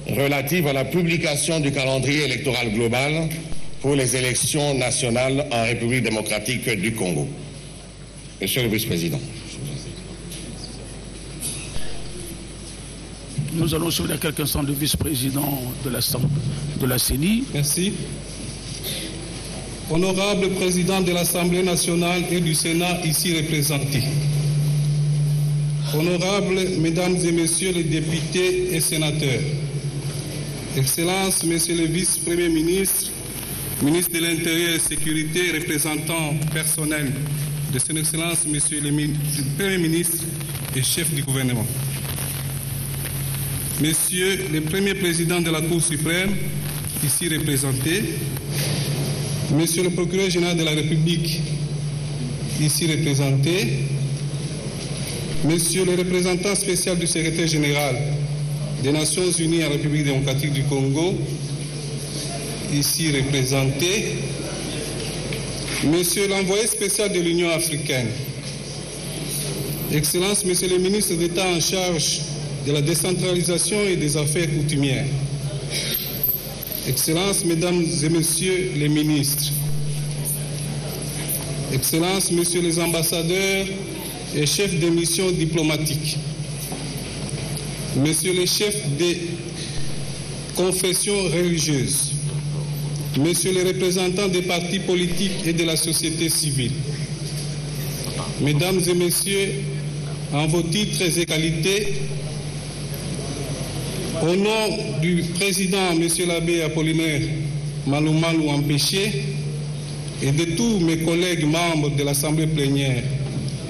relative à la publication du calendrier électoral global pour les élections nationales en République démocratique du Congo. Monsieur le vice-président. Nous allons soumettre quelques instants de vice-président de la CENI. Merci. Honorable président de l'Assemblée nationale et du Sénat ici représentés, honorables mesdames et messieurs les députés et sénateurs, Excellences, Monsieur le vice-premier ministre, ministre de l'Intérieur et de la Sécurité, représentant personnel de Son Excellence, Monsieur le Premier ministre et chef du gouvernement, Monsieur le Premier président de la Cour suprême, ici représenté, Monsieur le procureur général de la République, ici représenté, Monsieur le représentant spécial du secrétaire général des Nations Unies en République démocratique du Congo, ici représenté, Monsieur l'envoyé spécial de l'Union africaine, Excellences, Monsieur le ministre d'État en charge de la décentralisation et des affaires coutumières, Excellences, Mesdames et Messieurs les ministres, Excellences, Messieurs les ambassadeurs et chefs de mission diplomatiques, Messieurs les chefs des confessions religieuses, Messieurs les représentants des partis politiques et de la société civile, Mesdames et Messieurs, en vos titres et qualités, au nom du président, M. l'abbé Apollinaire Maloumalou Empêché, et de tous mes collègues membres de l'Assemblée plénière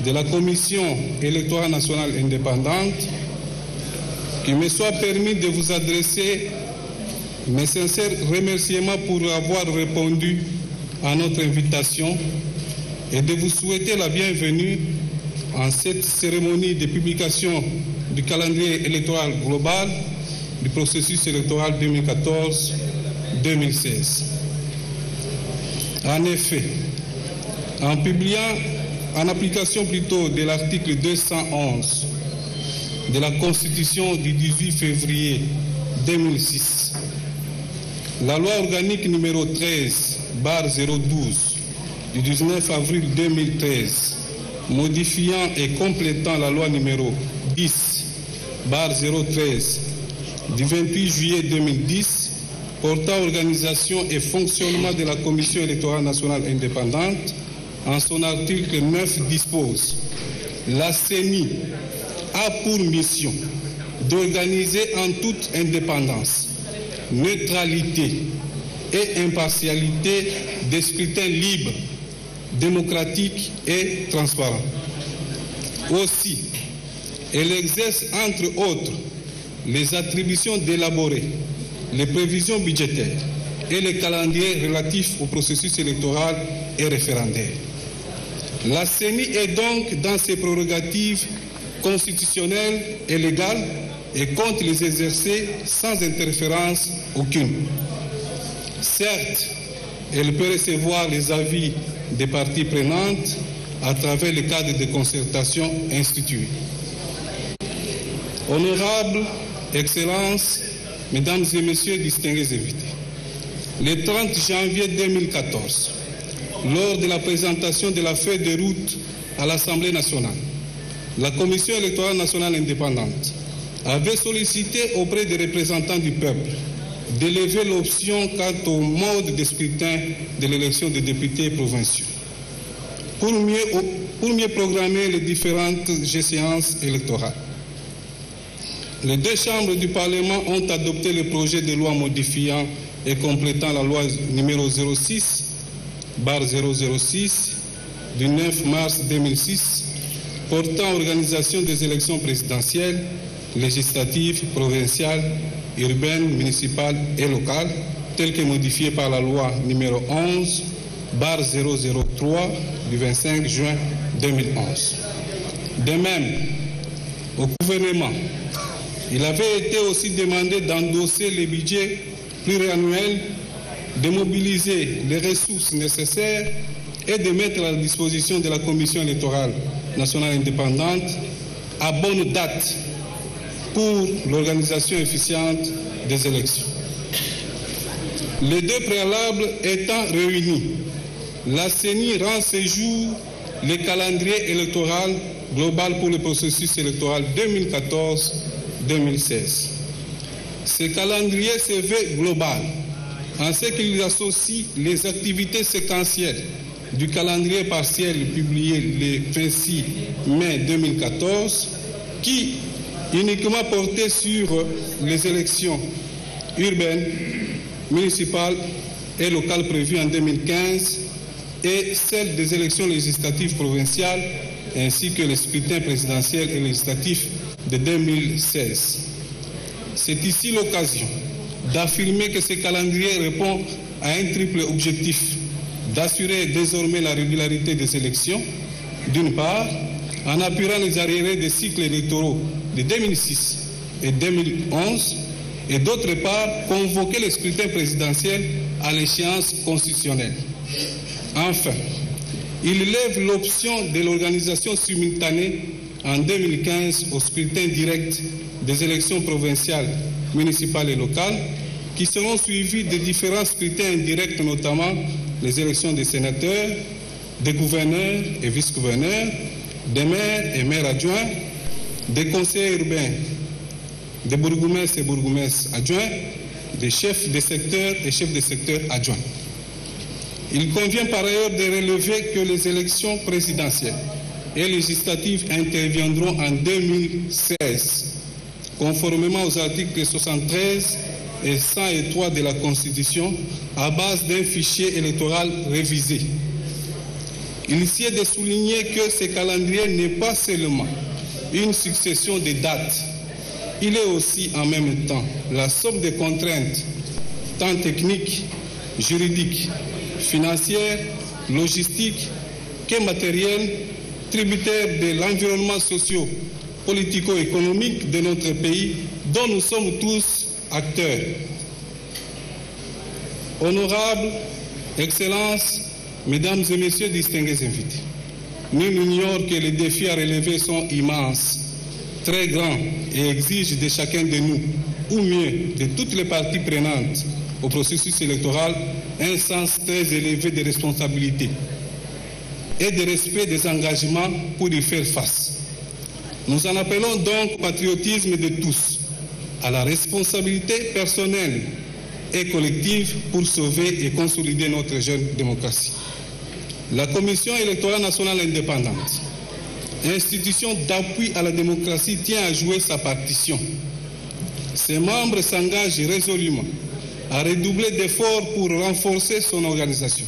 de la Commission électorale nationale indépendante, qu'il me soit permis de vous adresser mes sincères remerciements pour avoir répondu à notre invitation et de vous souhaiter la bienvenue en cette cérémonie de publication du calendrier électoral global du processus électoral 2014-2016. En effet, en application plutôt de l'article 211 de la Constitution du 18 février 2006, la loi organique numéro 13/012 du 19 avril 2013, modifiant et complétant la loi numéro 10/013 du 28 juillet 2010 portant organisation et fonctionnement de la Commission électorale nationale indépendante, en son article 9 dispose: la CENI a pour mission d'organiser en toute indépendance, neutralité et impartialité des scrutins libres, démocratiques et transparents. Aussi, elle exerce entre autres les attributions d'élaborer les prévisions budgétaires et les calendriers relatifs au processus électoral et référendaire. La CENI est donc dans ses prérogatives constitutionnelles et légales et compte les exercer sans interférence aucune. Certes, elle peut recevoir les avis des parties prenantes à travers le cadre de concertation institué. Honorables Excellences, Mesdames et Messieurs distingués invités, le 30 janvier 2014, lors de la présentation de la feuille de route à l'Assemblée nationale, la Commission électorale nationale indépendante avait sollicité auprès des représentants du peuple d'élever l'option quant au mode de scrutin de l'élection des députés provinciaux pour mieux programmer les différentes échéances électorales. Les deux chambres du Parlement ont adopté le projet de loi modifiant et complétant la loi numéro 06/006 du 9 mars 2006 portant organisation des élections présidentielles, législatives, provinciales, urbaines, municipales et locales, telles que modifiées par la loi numéro 11/003 du 25 juin 2011. De même, au gouvernement, il avait été aussi demandé d'endosser les budgets pluriannuels, de mobiliser les ressources nécessaires et de mettre à la disposition de la Commission électorale nationale indépendante à bonne date pour l'organisation efficiente des élections. Les deux préalables étant réunis, la CENI rend ce jour le calendrier électoral global pour le processus électoral 2014-2016. Ce calendrier se veut global en ce qu'il associe les activités séquentielles du calendrier partiel publié le 26 mai 2014 qui uniquement portait sur les élections urbaines, municipales et locales prévues en 2015 et celles des élections législatives provinciales ainsi que les scrutins présidentiels et législatifs de 2016. C'est ici l'occasion d'affirmer que ce calendrier répond à un triple objectif: d'assurer désormais la régularité des élections, d'une part, en appuyant les arriérés des cycles électoraux de 2006 et 2011, et d'autre part, convoquer le scrutin présidentiel à l'échéance constitutionnelle. Enfin, il lève l'option de l'organisation simultanée en 2015 au scrutin direct des élections provinciales, municipales et locales, qui seront suivies de différents scrutins indirects, notamment les élections des sénateurs, des gouverneurs et vice-gouverneurs, des maires et maires adjoints, des conseillers urbains, des bourgmestres et bourgmestres adjoints, des chefs de secteur et chefs de secteur adjoints. Il convient par ailleurs de relever que les élections présidentielles et législatives interviendront en 2016, conformément aux articles 73 et 103 de la Constitution, à base d'un fichier électoral révisé. Il est de souligner que ce calendrier n'est pas seulement une succession de dates, il est aussi en même temps la somme des contraintes, tant techniques, juridiques, financières, logistiques que matérielles, tributaires de l'environnement socio-politico-économique de notre pays, dont nous sommes tous acteurs. Honorables, Excellences, Mesdames et Messieurs distingués invités, nul n'ignore que les défis à relever sont immenses, très grands et exigent de chacun de nous, ou mieux de toutes les parties prenantes au processus électoral, un sens très élevé de responsabilité et de respect des engagements pour y faire face. Nous en appelons donc au patriotisme de tous, à la responsabilité personnelle et collective pour sauver et consolider notre jeune démocratie. La Commission électorale nationale indépendante, institution d'appui à la démocratie, tient à jouer sa partition. Ses membres s'engagent résolument à redoubler d'efforts pour renforcer son organisation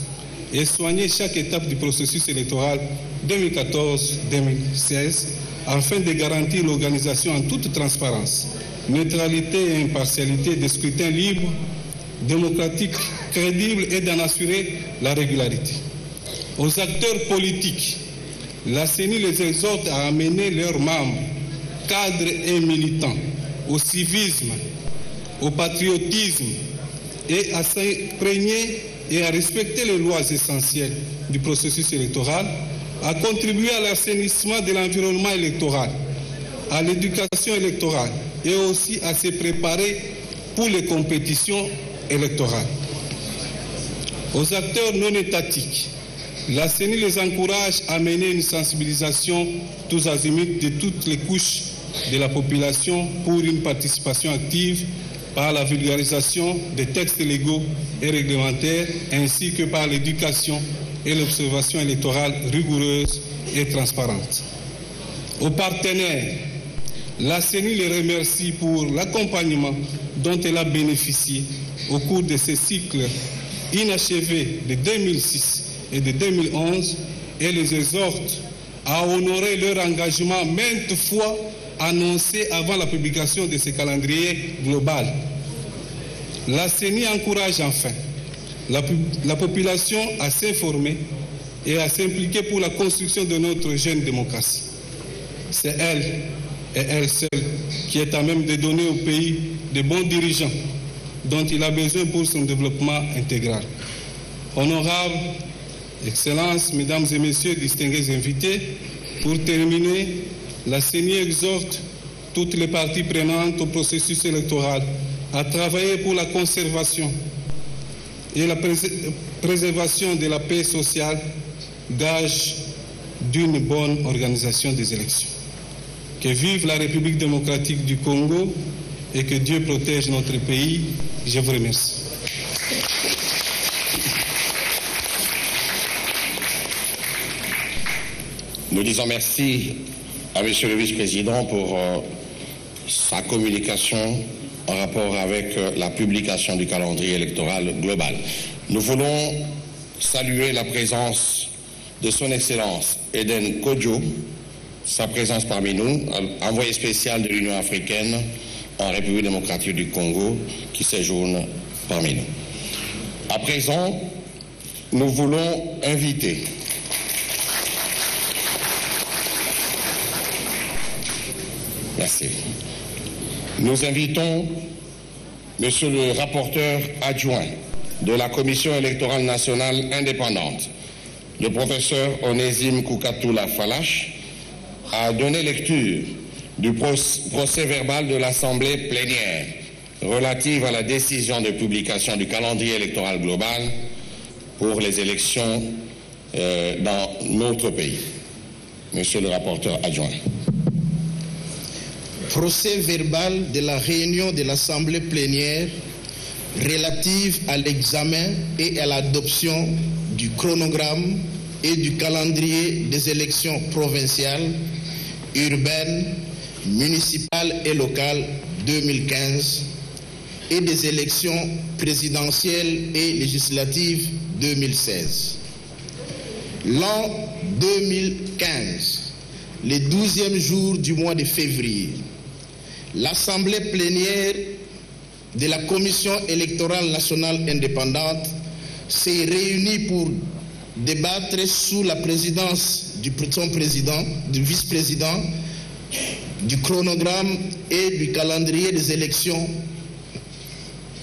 et soigner chaque étape du processus électoral 2014-2016 afin de garantir l'organisation en toute transparence, neutralité et impartialité des scrutins libres, démocratiques, crédibles et d'en assurer la régularité. Aux acteurs politiques, la CENI les exhorte à amener leurs membres, cadres et militants, au civisme, au patriotisme et à s'imprégner et à respecter les lois essentielles du processus électoral, à contribuer à l'assainissement de l'environnement électoral, à l'éducation électorale et aussi à se préparer pour les compétitions électorales. Aux acteurs non étatiques, la CENI les encourage à mener une sensibilisation tous azimuts de toutes les couches de la population pour une participation active par la vulgarisation des textes légaux et réglementaires ainsi que par l'éducation et l'observation électorale rigoureuse et transparente. Aux partenaires, la CENI les remercie pour l'accompagnement dont elle a bénéficié au cours de ces cycles inachevés de 2006 et de 2011 et les exhorte à honorer leur engagement maintes fois annoncé avant la publication de ce calendrier global. La CENI encourage enfin la population à s'informer et à s'impliquer pour la construction de notre jeune démocratie. C'est elle et elle seule qui est à même de donner au pays de bons dirigeants dont il a besoin pour son développement intégral. Honorables, Excellences, Mesdames et Messieurs distingués invités, pour terminer, la CENI exhorte toutes les parties prenantes au processus électoral à travailler pour la conservation et la préservation de la paix sociale, gage d'une bonne organisation des élections. Que vive la République démocratique du Congo et que Dieu protège notre pays. Je vous remercie. Nous disons merci à Monsieur le Vice-président pour sa communication en rapport avec la publication du calendrier électoral global. Nous voulons saluer la présence de Son Excellence Eden Kodjo, sa présence parmi nous, envoyé spécial de l'Union africaine en République démocratique du Congo, qui séjourne parmi nous. À présent, nous voulons inviter merci. Nous invitons Monsieur le rapporteur adjoint de la Commission électorale nationale indépendante, le professeur Onésime Koukatoula Falache, à donner lecture du procès verbal de l'Assemblée plénière relative à la décision de publication du calendrier électoral global pour les élections dans notre pays. Monsieur le rapporteur adjoint. Procès verbal de la réunion de l'Assemblée plénière relative à l'examen et à l'adoption du chronogramme et du calendrier des élections provinciales, urbaines, municipales et locales 2015 et des élections présidentielles et législatives 2016. L'an 2015, le 12e jour du mois de février, l'Assemblée plénière de la Commission électorale nationale indépendante s'est réunie pour débattre sous la présidence du vice-président, du chronogramme et du calendrier des élections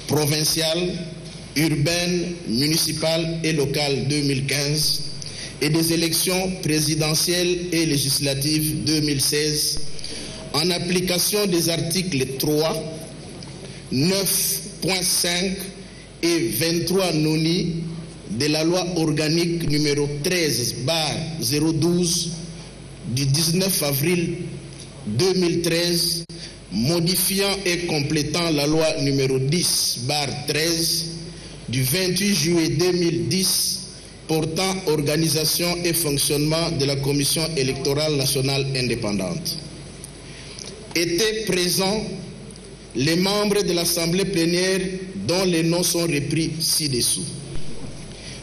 provinciales, urbaines, municipales et locales 2015 et des élections présidentielles et législatives 2016 en application des articles 3, 9.5 et 23 noni de la loi organique numéro 13/012 du 19 avril 2013 modifiant et complétant la loi numéro 10/13 du 28 juillet 2010 portant organisation et fonctionnement de la Commission électorale nationale indépendante. Étaient présents les membres de l'Assemblée plénière dont les noms sont repris ci-dessous.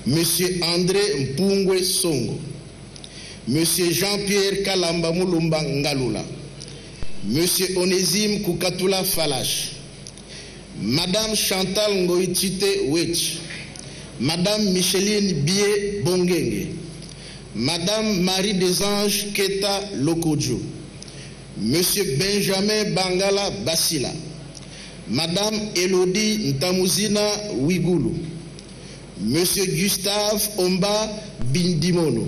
Monsieur André Mpungwe Songo, Monsieur Jean-Pierre Kalamba Mulumba Ngalula, Monsieur Onésime Koukatoula Falache, Madame Chantal Ngoïtite Wech, Madame Micheline Bié Bongenge, Madame Marie des Anges Keta Lokodjo, Monsieur Benjamin Bangala Basila, Madame Elodie Ntamuzina Wigulu, Monsieur Gustave Omba Bindimono,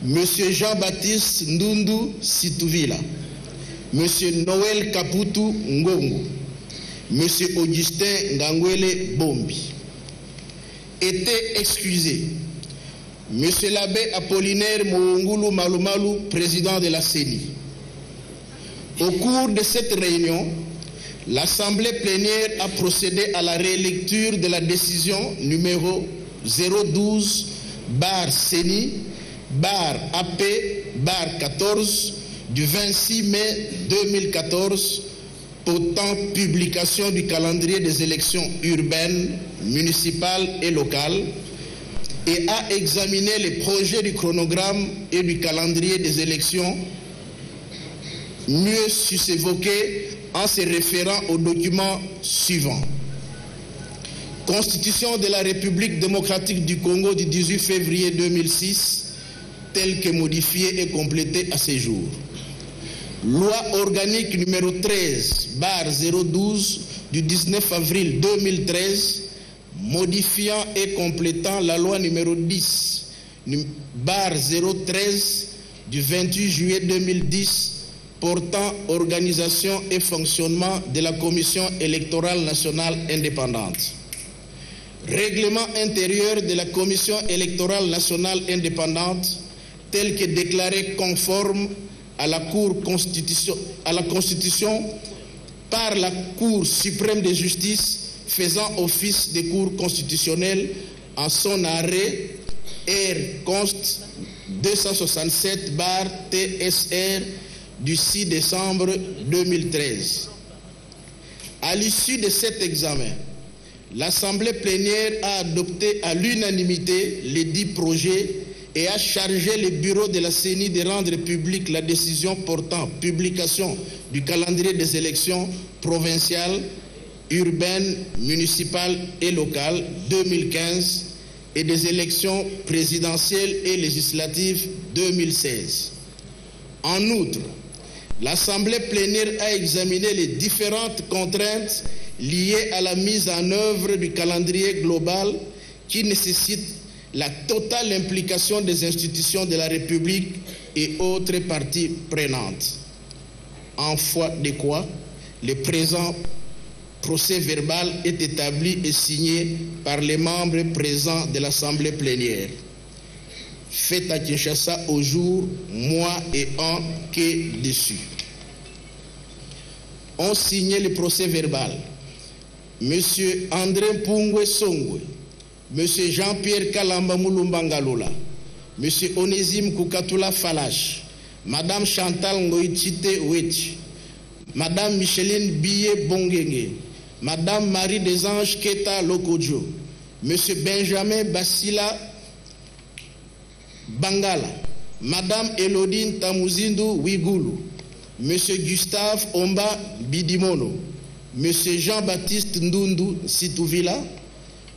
Monsieur Jean-Baptiste Ndundu Situvila, Monsieur Noël Kaputu Ngongo, Monsieur Augustin Ngangwele Bombi. Était excusé Monsieur l'abbé Apollinaire Moungulu Malumalu, président de la CENI. Au cours de cette réunion, l'Assemblée plénière a procédé à la rélecture de la décision numéro 012/CENI/AP/14 du 26 mai 2014 portant publication du calendrier des élections urbaines, municipales et locales et a examiné les projets du chronogramme et du calendrier des élections mieux sus-évoqués en se référant aux documents suivants. Constitution de la République démocratique du Congo du 18 février 2006, telle que modifiée et complétée à ce jour. Loi organique numéro 13/012 du 19 avril 2013, modifiant et complétant la loi numéro 10/013 du 28 juillet 2010 portant organisation et fonctionnement de la Commission électorale nationale indépendante. Règlement intérieur de la Commission électorale nationale indépendante tel que déclaré conforme à la Constitution par la Cour suprême de justice faisant office de Cour constitutionnelle en son arrêt R. Const 267/TSR du 6 décembre 2013. À l'issue de cet examen, l'Assemblée plénière a adopté à l'unanimité les 10 projets et a chargé le bureau de la CENI de rendre publique la décision portant publication du calendrier des élections provinciales, urbaines, municipales et locales 2015 et des élections présidentielles et législatives 2016. En outre, l'Assemblée plénière a examiné les différentes contraintes liées à la mise en œuvre du calendrier global qui nécessite la totale implication des institutions de la République et autres parties prenantes. En foi de quoi, le présent procès verbal est établi et signé par les membres présents de l'Assemblée plénière. Fait à Kinshasa au jour, mois et an qu'est dessus. Ont signé le procès verbal Monsieur André Mpungwe Songwe, Monsieur Jean-Pierre Kalamba Mulumba Ngalola, Monsieur Onésime Koukatoula Falache, Madame Chantal Ngoïtite Ouechi, Madame Micheline Biye Bongenge, Madame Marie des Anges Keta Lokodjo, Monsieur Benjamin Basila Bangala, Madame Elodine Tamuzindu Wigulu, Monsieur Gustave Omba Bidimono, Monsieur Jean-Baptiste Ndundu Situvila,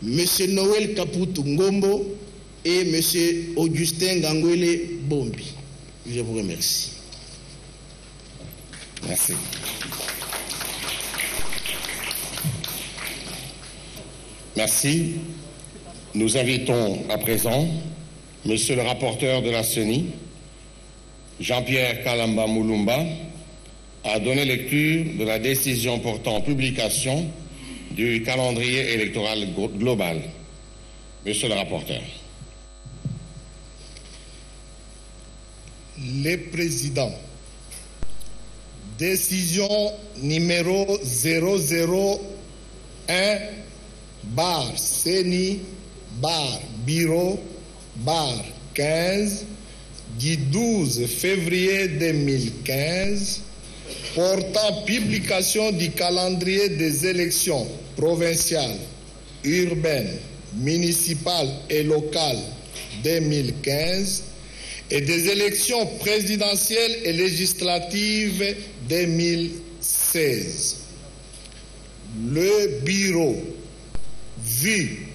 Monsieur Noël Kaputu Ngombo et Monsieur Augustin Gangwele Bombi. Je vous remercie. Merci. Merci. Nous invitons à présent Monsieur le rapporteur de la CENI, Jean-Pierre Kalamba Mulumba, à donner lecture de la décision portant publication du calendrier électoral global. Monsieur le rapporteur. Le président, décision numéro 001/CENI/Bureau/15 du 12 février 2015 portant publication du calendrier des élections provinciales, urbaines, municipales et locales 2015 et des élections présidentielles et législatives 2016. Le bureau, vu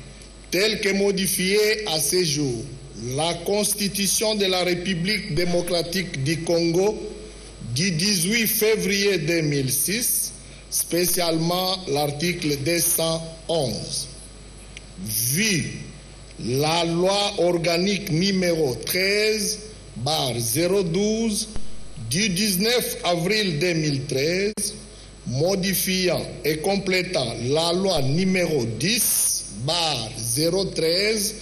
tel que modifié à ce jour la Constitution de la République démocratique du Congo du 18 février 2006, spécialement l'article 211. Vu la loi organique numéro 13/012 du 19 avril 2013, modifiant et complétant la loi numéro 10/013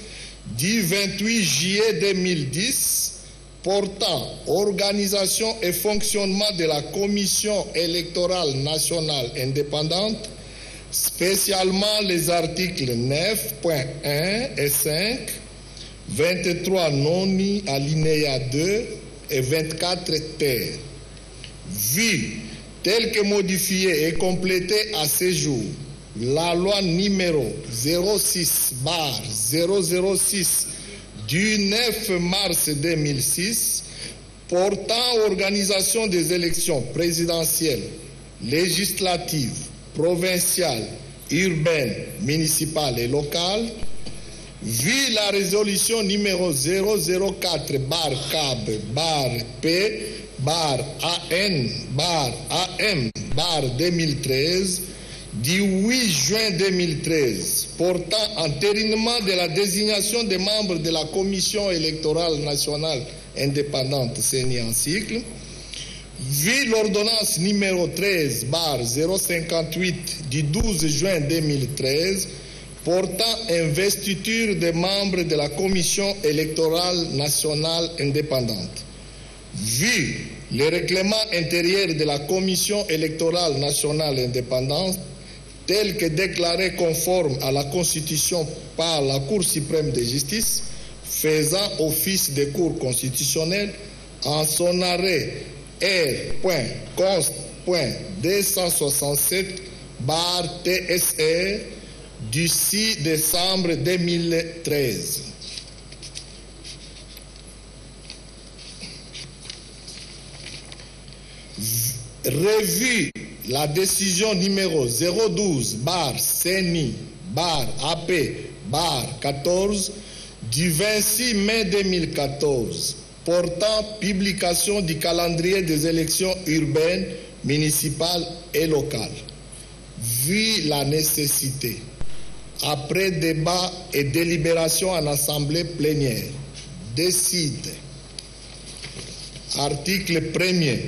du 28 juillet 2010 portant organisation et fonctionnement de la Commission électorale nationale indépendante, spécialement les articles 9.1 et 5, 23 noni alinéa 2 et 24 terre. Vu tel que modifié et complété à ce jour la loi numéro 06/006 du 9 mars 2006 portant organisation des élections présidentielles, législatives, provinciales, urbaines, municipales et locales, vu la résolution numéro 004/CAB/P/AN/AM/2013 du 8 juin 2013 portant entérinement de la désignation des membres de la Commission électorale nationale indépendante CENI en cycle, Vu l'ordonnance numéro 13/058 du 12 juin 2013 portant investiture des membres de la Commission électorale nationale indépendante. Vu le règlement intérieur de la Commission électorale nationale indépendante, tel que déclaré conforme à la Constitution par la Cour suprême de justice, faisant office de Cour constitutionnelle, en son arrêt R.const.267/TSR du 6 décembre 2013. Revue la décision numéro 012/CENI/AP/14 du 26 mai 2014 portant publication du calendrier des élections urbaines, municipales et locales. Vu la nécessité, après débat et délibération en assemblée plénière, décide. Article 1er.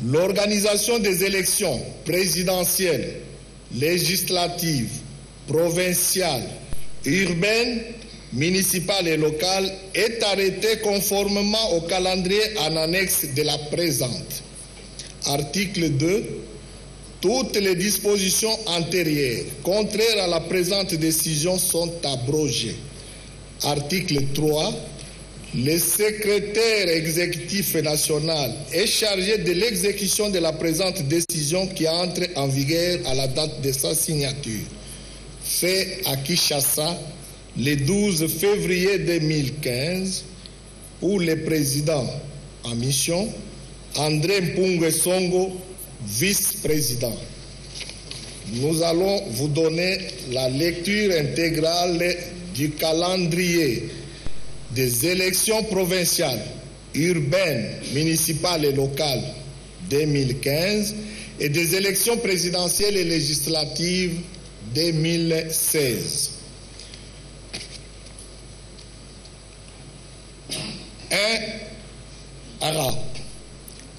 L'organisation des élections présidentielles, législatives, provinciales, urbaines, municipales et locales est arrêtée conformément au calendrier en annexe de la présente. Article 2. Toutes les dispositions antérieures contraires à la présente décision sont abrogées. Article 3. Le secrétaire exécutif national est chargé de l'exécution de la présente décision qui entre en vigueur à la date de sa signature. Fait à Kinshasa le 12 février 2015 pour le président en mission, André Mpungue Songo, vice-président. Nous allons vous donner la lecture intégrale du calendrier des élections provinciales, urbaines, municipales et locales 2015 et des élections présidentielles et législatives 2016. 1. Arabe.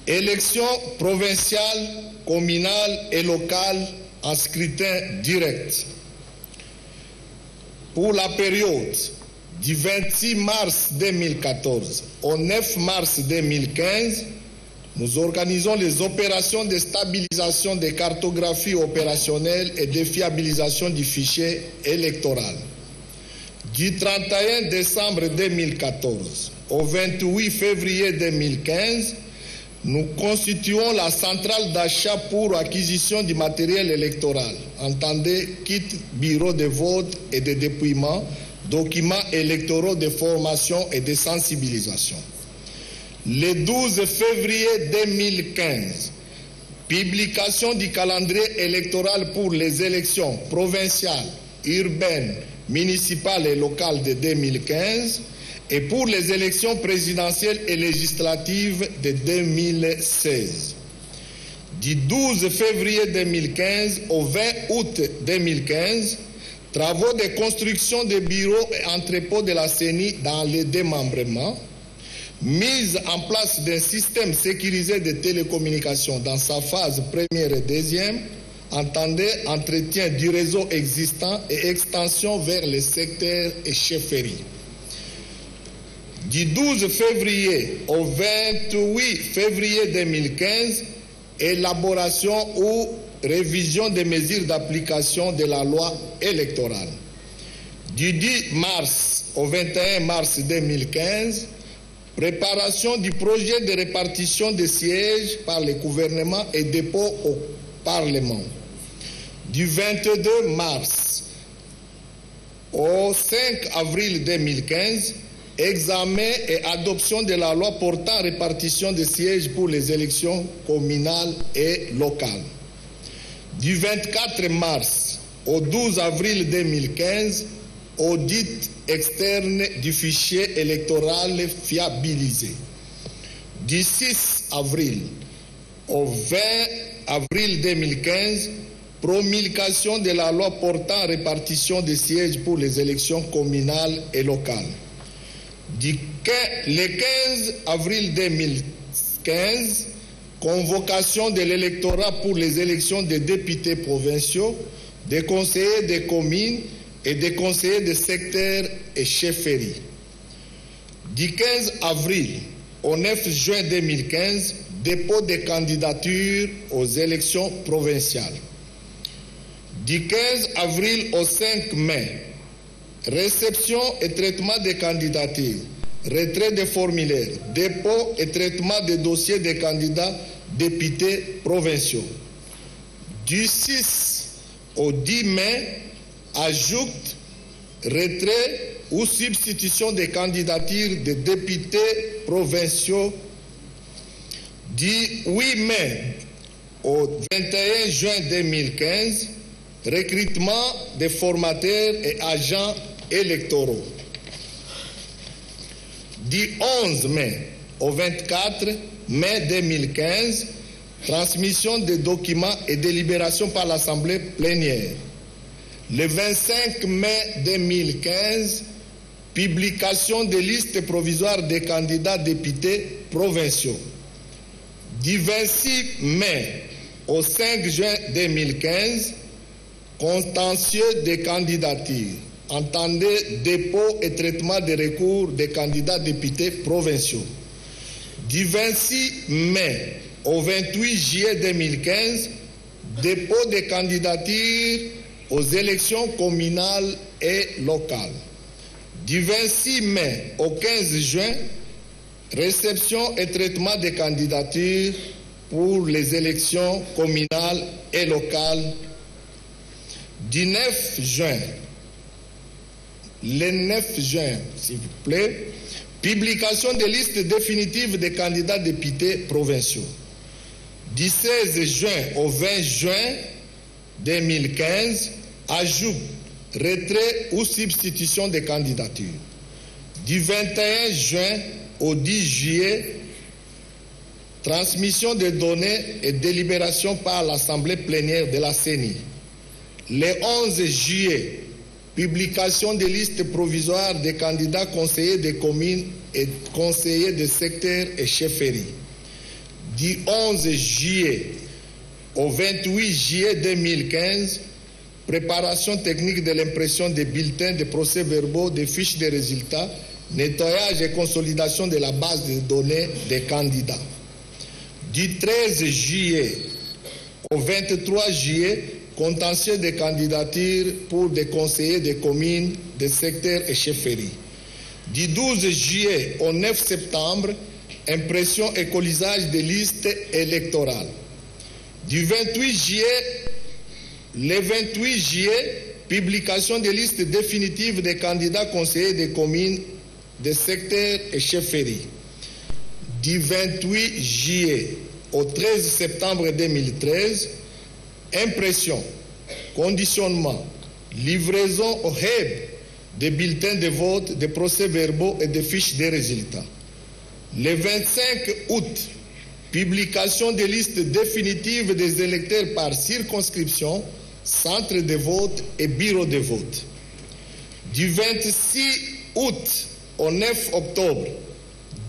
Élections provinciales, communales et locales en scrutin direct. Pour la période du 26 mars 2014 au 9 mars 2015, nous organisons les opérations de stabilisation des cartographies opérationnelles et de fiabilisation du fichier électoral. Du 31 décembre 2014 au 28 février 2015, nous constituons la centrale d'achat pour acquisition du matériel électoral, entendez kit, bureau de vote et de dépouillement, documents électoraux de formation et de sensibilisation. Le 12 février 2015, publication du calendrier électoral pour les élections provinciales, urbaines, municipales et locales de 2015 et pour les élections présidentielles et législatives de 2016. Du 12 février 2015 au 20 août 2015, travaux de construction de bureaux et entrepôts de la CENI dans les démembrements, mise en place d'un système sécurisé de télécommunications dans sa phase première et deuxième, entendez entretien du réseau existant et extension vers les secteurs et chefferies. Du 12 février au 28 février 2015, élaboration ou révision des mesures d'application de la loi électorale. Du 10 mars au 21 mars 2015, préparation du projet de répartition des sièges par le gouvernement et dépôt au Parlement. Du 22 mars au 5 avril 2015, examen et adoption de la loi portant répartition des sièges pour les élections communales et locales. Du 24 mars au 12 avril 2015, audit externe du fichier électoral fiabilisé. Du 6 avril au 20 avril 2015, promulgation de la loi portant répartition des sièges pour les élections communales et locales. Le 15 avril 2015, convocation de l'électorat pour les élections des députés provinciaux, des conseillers des communes et des conseillers des secteurs et chefferies. Du 15 avril au 9 juin 2015, dépôt des candidatures aux élections provinciales. Du 15 avril au 5 mai, réception et traitement des candidatures, retrait des formulaires, dépôt et traitement des dossiers des candidats députés provinciaux. Du 6 au 10 mai, ajoute, retrait ou substitution des candidatures des députés provinciaux. Du 8 mai au 21 juin 2015, recrutement des formateurs et agents électoraux. Du 11 mai au 24 mai 2015, transmission des documents et délibération par l'Assemblée plénière. Le 25 mai 2015, publication des listes provisoires des candidats députés provinciaux. Du 26 mai au 5 juin 2015, contentieux des candidatures. Entendez dépôt et traitement des recours des candidats députés provinciaux. Du 26 mai au 28 juillet 2015, dépôt des candidatures aux élections communales et locales. Du 26 mai au 15 juin, réception et traitement des candidatures pour les élections communales et locales. Du 9 juin, le 9 juin, s'il vous plaît, publication des listes définitives des candidats députés provinciaux. Du 16 juin au 20 juin 2015, ajout, retrait ou substitution des candidatures. Du 21 juin au 10 juillet, transmission des données et délibération par l'Assemblée plénière de la CENI. Le 11 juillet, publication des listes provisoires des candidats conseillers des communes et conseillers des secteurs et chefferies. Du 11 juillet au 28 juillet 2015, préparation technique de l'impression des bulletins, des procès-verbaux, des fiches de résultats, nettoyage et consolidation de la base de données des candidats. Du 13 juillet au 23 juillet, contentieux des candidatures pour des conseillers des communes, des secteurs et chefferies. Du 12 juillet au 9 septembre, impression et colisage des listes électorales. Du 28 juillet, le 28 juillet, publication des listes définitives des candidats conseillers des communes, des secteurs et chefferies. Du 28 juillet au 13 septembre 2013, impression, conditionnement, livraison au HEB des bulletins de vote, des procès-verbaux et des fiches de résultats. Le 25 août, publication des listes définitives des électeurs par circonscription, centre de vote et bureau de vote. Du 26 août au 9 octobre,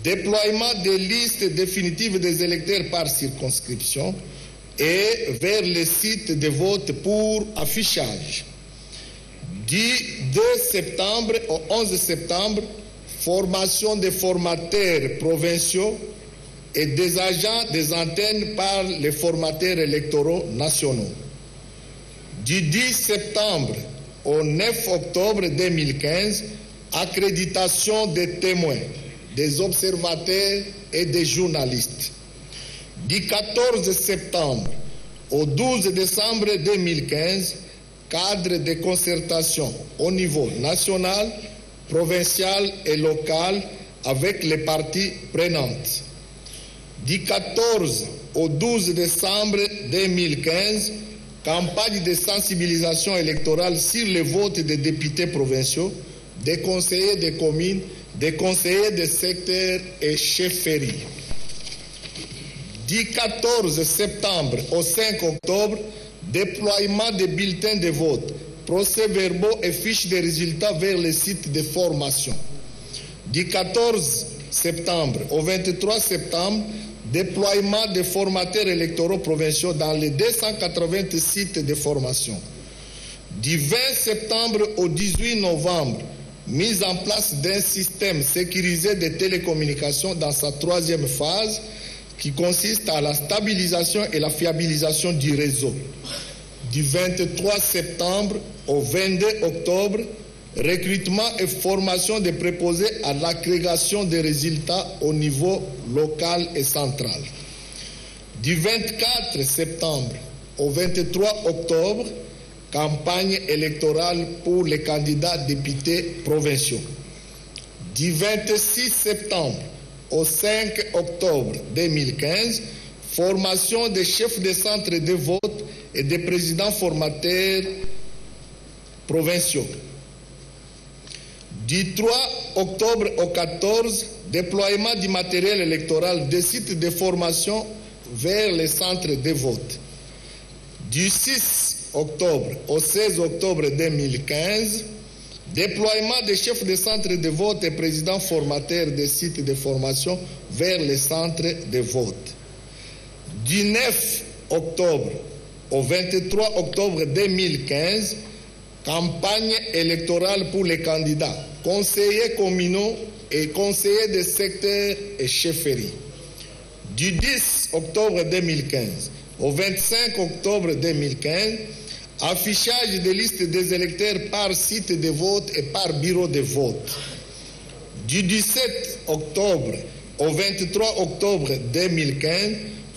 déploiement des listes définitives des électeurs par circonscription et vers les sites de vote pour affichage. Du 2 septembre au 11 septembre, formation des formateurs provinciaux et des agents des antennes par les formateurs électoraux nationaux. Du 10 septembre au 9 octobre 2015, accréditation des témoins, des observateurs et des journalistes. Du 14 septembre au 12 décembre 2015, cadre de concertation au niveau national, provincial et local avec les parties prenantes. Du 14 au 12 décembre 2015, campagne de sensibilisation électorale sur le vote des députés provinciaux, des conseillers des communes, des conseillers des secteurs et chefferies. Du 14 septembre au 5 octobre, déploiement des bulletins de vote, procès-verbaux et fiches de résultats vers les sites de formation. Du 14 septembre au 23 septembre, déploiement des formateurs électoraux provinciaux dans les 280 sites de formation. Du 20 septembre au 18 novembre, mise en place d'un système sécurisé de télécommunications dans sa troisième phase qui consiste à la stabilisation et la fiabilisation du réseau. Du 23 septembre au 22 octobre, recrutement et formation des préposés à l'agrégation des résultats au niveau local et central. Du 24 septembre au 23 octobre, campagne électorale pour les candidats députés provinciaux. Du 26 septembre au 5 octobre 2015, formation des chefs de centres de vote et des présidents formateurs provinciaux. Du 3 octobre au 14, déploiement du matériel électoral des sites de formation vers les centres de vote. Du 6 octobre au 16 octobre 2015, déploiement des chefs de centres de vote et présidents formateurs des sites de formation vers les centres de vote. Du 9 octobre au 23 octobre 2015, campagne électorale pour les candidats, conseillers communaux et conseillers de secteurs et chefferies. Du 10 octobre 2015 au 25 octobre 2015, affichage des listes des électeurs par site de vote et par bureau de vote. Du 17 octobre au 23 octobre 2015,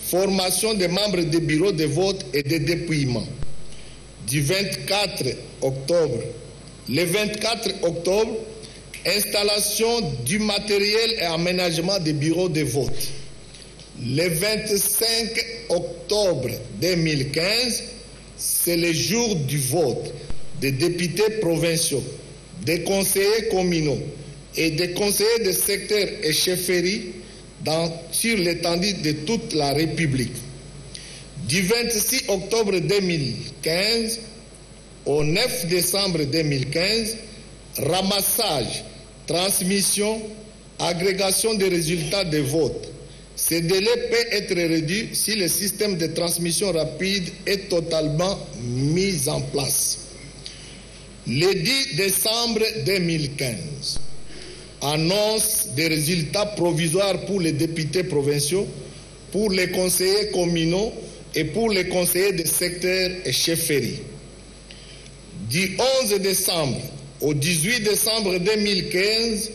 formation des membres des bureaux de vote et de dépouillement. Du 24 octobre, le 24 octobre, installation du matériel et aménagement des bureaux de vote. Le 25 octobre 2015, c'est le jour du vote des députés provinciaux, des conseillers communaux et des conseillers de secteurs et chefferies sur l'étendue de toute la République. Du 26 octobre 2015 au 9 décembre 2015, ramassage, transmission, agrégation des résultats des votes. Ce délai peut être réduit si le système de transmission rapide est totalement mis en place. Le 10 décembre 2015, annonce des résultats provisoires pour les députés provinciaux, pour les conseillers communaux et pour les conseillers de secteurs et chefferies. Du 11 décembre au 18 décembre 2015,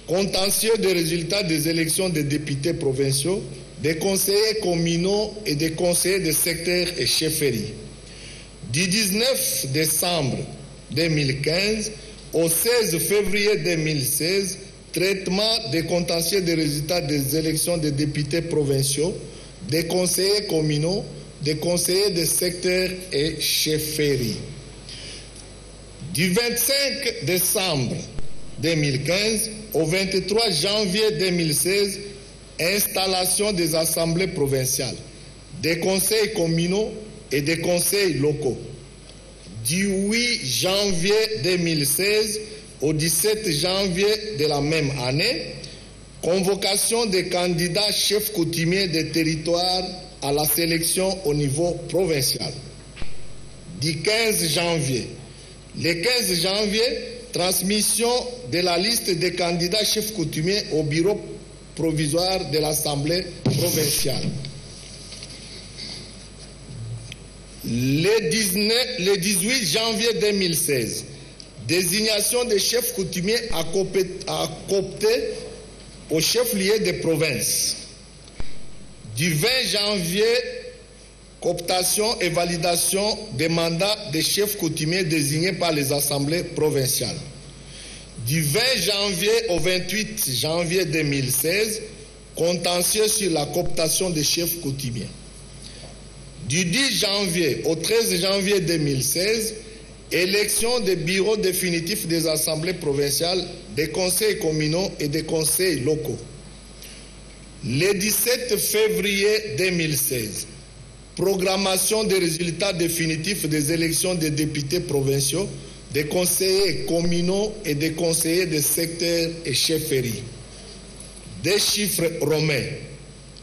contentieux des résultats des élections des députés provinciaux, des conseillers communaux et des conseillers de secteurs et chefferies. Du 19 décembre 2015 au 16 février 2016, traitement des contentieux des résultats des élections des députés provinciaux, des conseillers communaux, des conseillers de secteurs et chefferies. Du 25 décembre 2015 au 23 janvier 2016, installation des assemblées provinciales, des conseils communaux et des conseils locaux. Du 8 janvier 2016 au 17 janvier de la même année, convocation des candidats chefs coutumiers des territoires à la sélection au niveau provincial. Du 15 janvier, le 15 janvier, transmission de la liste des candidats chefs coutumiers au bureau provisoire de l'Assemblée provinciale. Le 18 janvier 2016, désignation des chefs coutumiers à coopter au chef-lieu de province. Du 20 janvier, cooptation et validation des mandats des chefs coutumiers désignés par les assemblées provinciales. Du 20 janvier au 28 janvier 2016, contentieux sur la cooptation des chefs coutumiers. Du 10 janvier au 13 janvier 2016, élection des bureaux définitifs des assemblées provinciales, des conseils communaux et des conseils locaux. Le 17 février 2016, programmation des résultats définitifs des élections des députés provinciaux, des conseillers communaux et des conseillers de secteurs et chefferies. Des chiffres romains.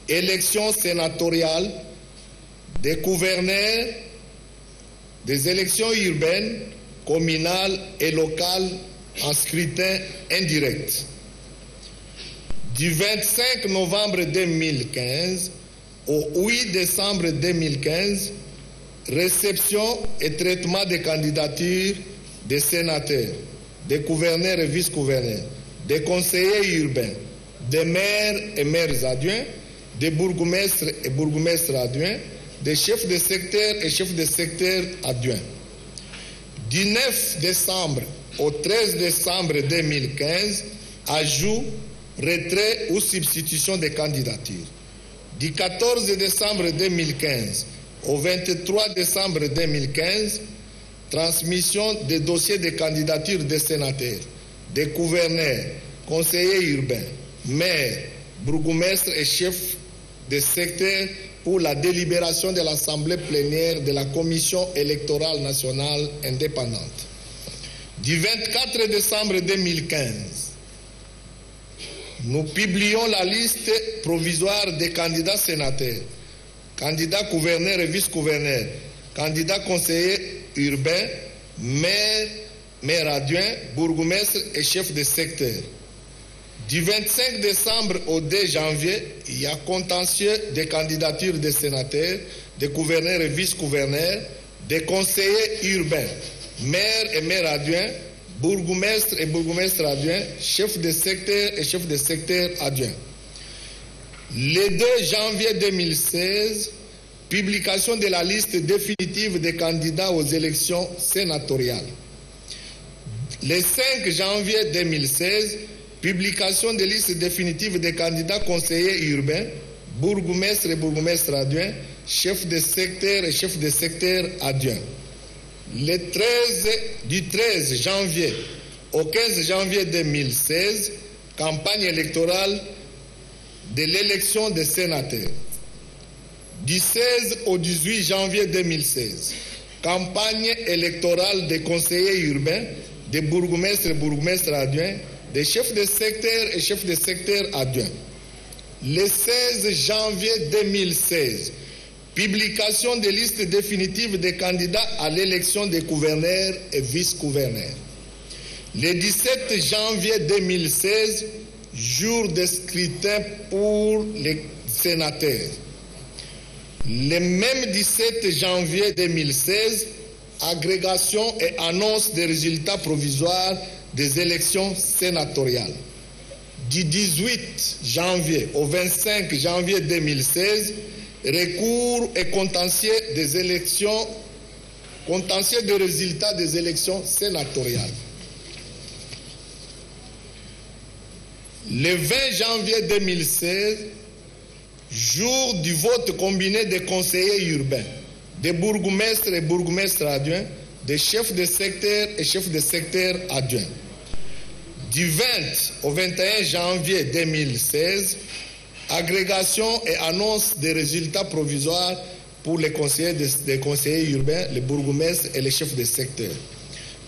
élections sénatoriales, des gouverneurs, des élections urbaines, communales et locales en scrutin indirect. Du 25 novembre 2015 au 8 décembre 2015, réception et traitement des candidatures des sénateurs, des gouverneurs et vice-gouverneurs, des conseillers urbains, des maires et maires adjoints, des bourgmestres et bourgmestres adjoints, des chefs de secteur et chefs de secteur adjoints. Du 9 décembre au 13 décembre 2015, ajout, retrait ou substitution des candidatures. Du 14 décembre 2015 au 23 décembre 2015, transmission des dossiers de candidature des sénateurs, des gouverneurs, conseillers urbains, maires, bourgmestres et chefs de secteur pour la délibération de l'Assemblée plénière de la Commission électorale nationale indépendante. Du 24 décembre 2015, nous publions la liste provisoire des candidats sénateurs, candidats gouverneurs et vice-gouverneurs, candidats conseillers urbains, maires, maires adjoints, bourgmestres et chefs de secteur. Du 25 décembre au 2 janvier, il y a contentieux des candidatures des sénateurs, des gouverneurs et vice-gouverneurs, des conseillers urbains, maires et maires adjoints, bourgmestres et bourgmestres adjoints, chefs de secteur et chefs de secteur adjoints. Le 2 janvier 2016, publication de la liste définitive des candidats aux élections sénatoriales. Le 5 janvier 2016, publication de liste définitive des candidats conseillers urbains, bourgmestres et bourgmestres adjoints, chefs de secteur et chefs de secteur adjoints. Du 13 janvier au 15 janvier 2016, campagne électorale de l'élection des sénateurs. Du 16 au 18 janvier 2016, campagne électorale des conseillers urbains, des bourgmestres et bourgmestres adjoints, des chefs de secteur et chefs de secteur adjoints. Le 16 janvier 2016, publication des listes définitives des candidats à l'élection des gouverneurs et vice-gouverneurs. Le 17 janvier 2016, jour de scrutin pour les sénateurs. Le même 17 janvier 2016, agrégation et annonce des résultats provisoires des élections sénatoriales. Du 18 janvier au 25 janvier 2016, recours et contentieux des élections, contentieux des résultats des élections sénatoriales. Le 20 janvier 2016, jour du vote combiné des conseillers urbains, des bourgmestres et bourgmestres adjoints, des chefs de secteur et chefs de secteur adjoints. Du 20 au 21 janvier 2016, agrégation et annonce des résultats provisoires pour les conseillers urbains, les bourgmestres et les chefs de secteur.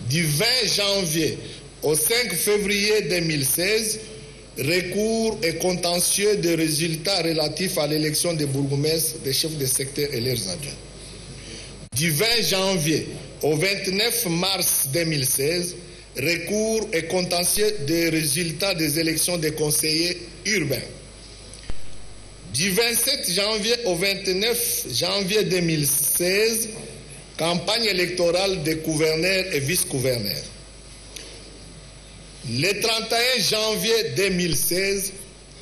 Du 20 janvier au 5 février 2016, recours et contentieux des résultats relatifs à l'élection des bourgmestres, des chefs de secteur et leurs adjoints. Du 20 janvier au 29 mars 2016, recours et contentieux des résultats des élections des conseillers urbains. Du 27 janvier au 29 janvier 2016, campagne électorale des gouverneurs et vice-gouverneurs. Le 31 janvier 2016,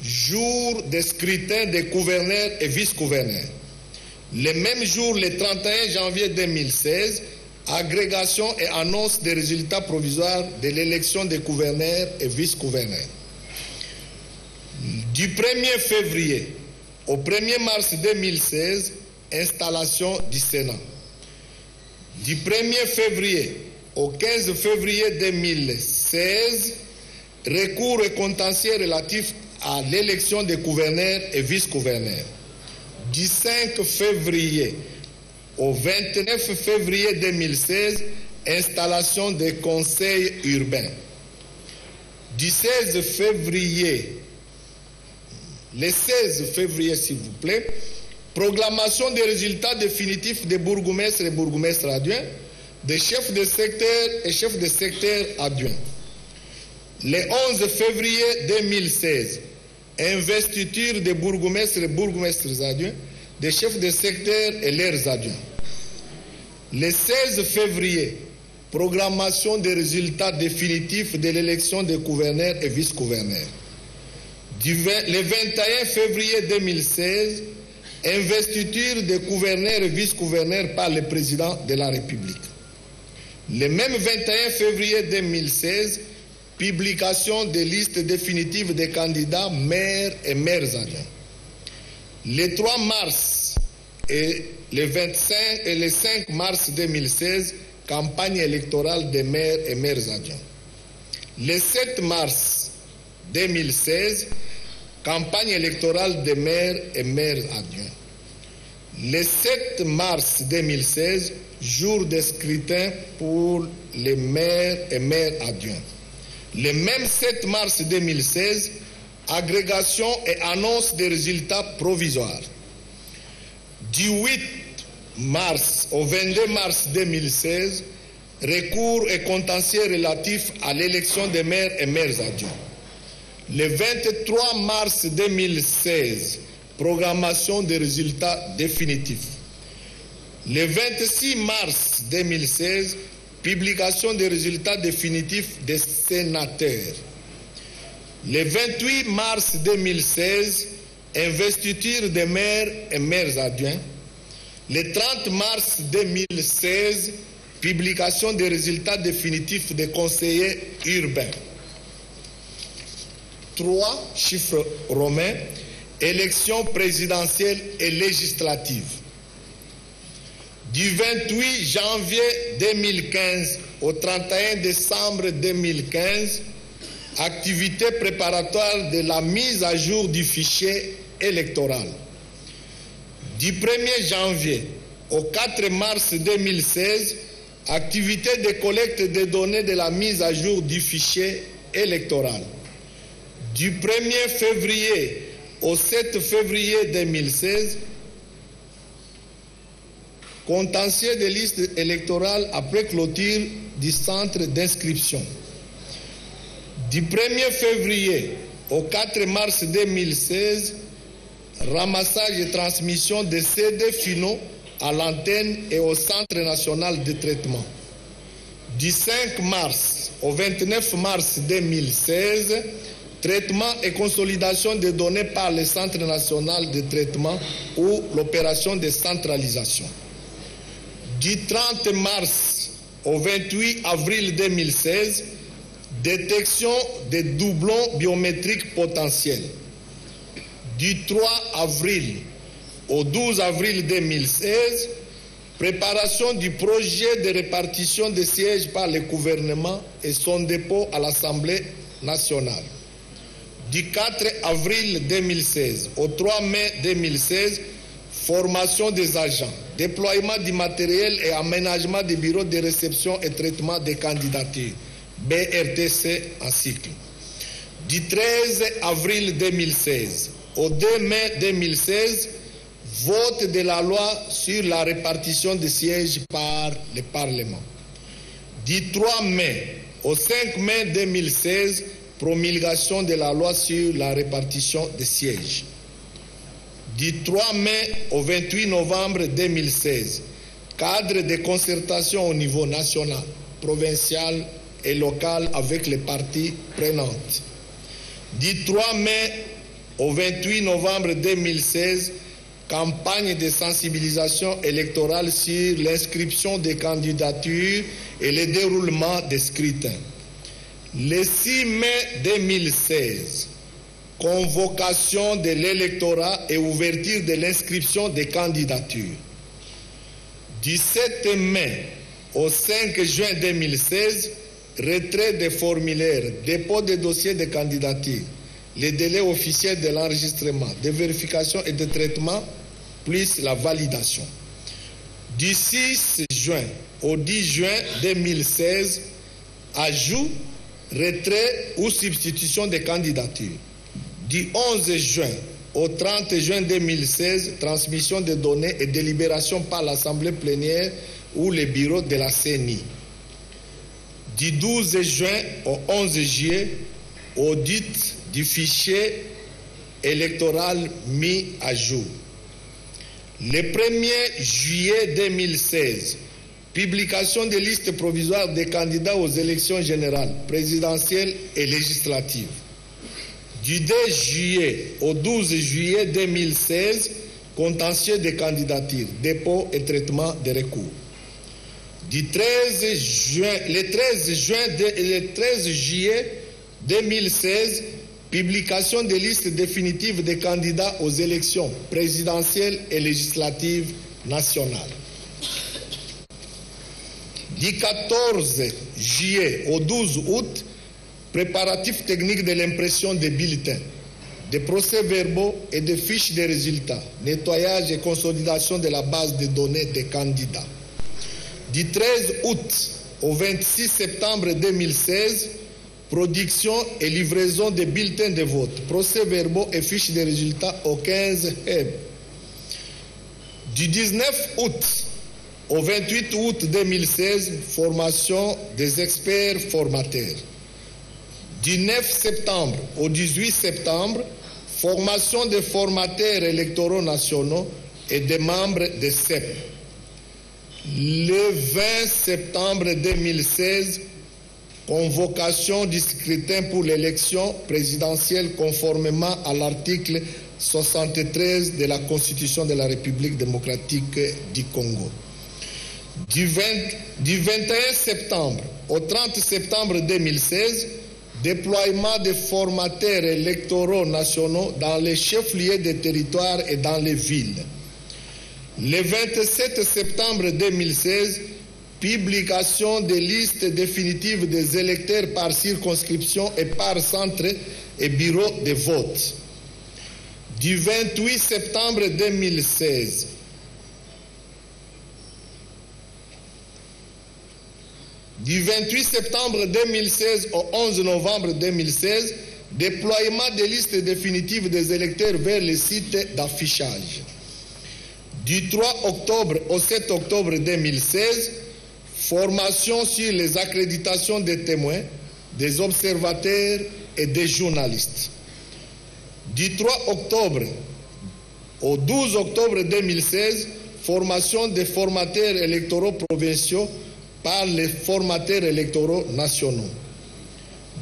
jour de scrutin des gouverneurs et vice-gouverneurs. Le même jour, le 31 janvier 2016, agrégation et annonce des résultats provisoires de l'élection des gouverneurs et vice-gouverneurs. Du 1er février au 1er mars 2016, installation du Sénat. Du 1er février au 15 février 2016, recours et contentieux relatifs à l'élection des gouverneurs et vice-gouverneurs. Du 5 février au 29 février 2016, installation des conseils urbains. Du 16 février, le 16 février, s'il vous plaît, proclamation des résultats définitifs des bourgmestres et bourgmestres adjoints, des chefs de secteur et chefs de secteur adjoints. Le 11 février 2016, investiture des bourgmestres et bourgmestres adjoints, des chefs de secteur et leurs adjoints. Le 16 février, programmation des résultats définitifs de l'élection des gouverneurs et vice-gouverneurs. Le 21 février 2016, investiture des gouverneurs et vice-gouverneurs par le président de la République. Le même 21 février 2016, publication des listes définitives des candidats maires et maires adjoints. Le 3 mars et le 5 mars 2016, campagne électorale des maires et maires adjoints. Le 7 mars 2016, campagne électorale des maires et maires adjoints. Le 7 mars 2016, jour de scrutin pour les maires et maires adjoints. Le même 7 mars 2016, agrégation et annonce des résultats provisoires. Du 8 mars au 22 mars 2016, recours et contentieux relatifs à l'élection des maires et maires adjoints. Le 23 mars 2016, programmation des résultats définitifs. Le 26 mars 2016, publication des résultats définitifs des sénateurs. Le 28 mars 2016, investiture des maires et maires adjoints. Le 30 mars 2016, publication des résultats définitifs des conseillers urbains. 3 chiffres romains, élections présidentielles et législatives. Du 28 janvier 2015 au 31 décembre 2015, activité préparatoire de la mise à jour du fichier électoral. Du 1er janvier au 4 mars 2016, activité de collecte des données de la mise à jour du fichier électoral. Du 1er février au 7 février 2016, contentieux des listes électorales après clôture du centre d'inscription. Du 1er février au 4 mars 2016, ramassage et transmission des CD finaux à l'antenne et au Centre national de traitement. Du 5 mars au 29 mars 2016, traitement et consolidation des données par le Centre national de traitement ou l'opération de centralisation. Du 30 mars au 28 avril 2016, détection des doublons biométriques potentiels. Du 3 avril au 12 avril 2016, préparation du projet de répartition des sièges par le gouvernement et son dépôt à l'Assemblée nationale. Du 4 avril 2016 au 3 mai 2016, formation des agents, déploiement du matériel et aménagement des bureaux de réception et traitement des candidatures, BRTC en cycle. Du 13 avril 2016 au 2 mai 2016, vote de la loi sur la répartition des sièges par le Parlement. Du 3 mai au 5 mai 2016, promulgation de la loi sur la répartition des sièges. Du 3 mai au 28 novembre 2016, cadre de concertation au niveau national, provincial et local avec les parties prenantes. Du 3 mai au 28 novembre 2016, campagne de sensibilisation électorale sur l'inscription des candidatures et le déroulement des scrutins. Le 6 mai 2016, convocation de l'électorat et ouverture de l'inscription des candidatures. Du 7 mai au 5 juin 2016, retrait des formulaires, dépôt des dossiers de candidature, les délais officiels de l'enregistrement, de vérification et de traitement, plus la validation. Du 6 juin au 10 juin 2016, ajout, retrait ou substitution des candidatures. Du 11 juin au 30 juin 2016, transmission des données et délibération par l'Assemblée plénière ou les bureaux de la CENI. Du 12 juin au 11 juillet, audit du fichier électoral mis à jour. Le 1er juillet 2016, publication des listes provisoires des candidats aux élections générales, présidentielles et législatives. Du 2 juillet au 12 juillet 2016, contentieux des candidatures, dépôt et traitement des recours. Le 13 juillet 2016, publication des listes définitives des candidats aux élections présidentielles et législatives nationales. Du 14 juillet au 12 août, préparatifs techniques de l'impression des bulletins, des procès-verbaux et des fiches de résultats, nettoyage et consolidation de la base de données des candidats. Du 13 août au 26 septembre 2016, production et livraison des bulletins de vote, procès-verbaux et fiches de résultats au 15 HEB. Du 19 août au 28 août 2016, formation des experts formateurs. Du 9 septembre au 18 septembre, formation des formateurs électoraux nationaux et des membres des CEP. Le 20 septembre 2016, convocation du scrutin pour l'élection présidentielle conformément à l'article 73 de la Constitution de la République démocratique du Congo. Du 21 septembre au 30 septembre 2016, déploiement des formateurs électoraux nationaux dans les chefs-lieux des territoires et dans les villes. Le 27 septembre 2016, publication des listes définitives des électeurs par circonscription et par centre et bureau de vote. Du 28 septembre 2016, du 28 septembre 2016 au 11 novembre 2016, déploiement des listes définitives des électeurs vers les sites d'affichage. Du 3 octobre au 7 octobre 2016, formation sur les accréditations des témoins, des observateurs et des journalistes. Du 3 octobre au 12 octobre 2016, formation des formateurs électoraux provinciaux par les formateurs électoraux nationaux.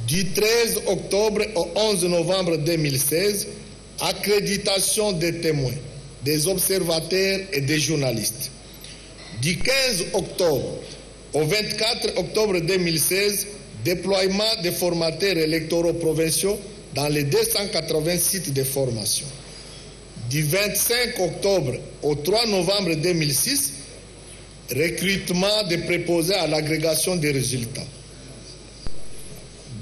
Du 13 octobre au 11 novembre 2016, accréditation des témoins, des observateurs et des journalistes. Du 15 octobre au 24 octobre 2016, déploiement des formateurs électoraux provinciaux dans les 280 sites de formation. Du 25 octobre au 3 novembre 2006, recrutement des préposés à l'agrégation des résultats.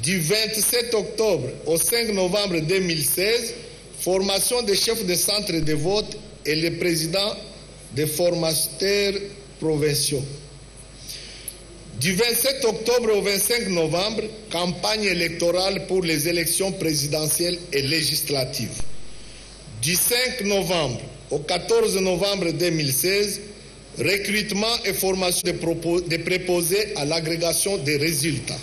Du 27 octobre au 5 novembre 2016, formation des chefs de centre de vote et les présidents des formateurs provinciaux. Du 27 octobre au 25 novembre, campagne électorale pour les élections présidentielles et législatives. Du 5 novembre au 14 novembre 2016, recrutement et formation des préposés à l'agrégation des résultats.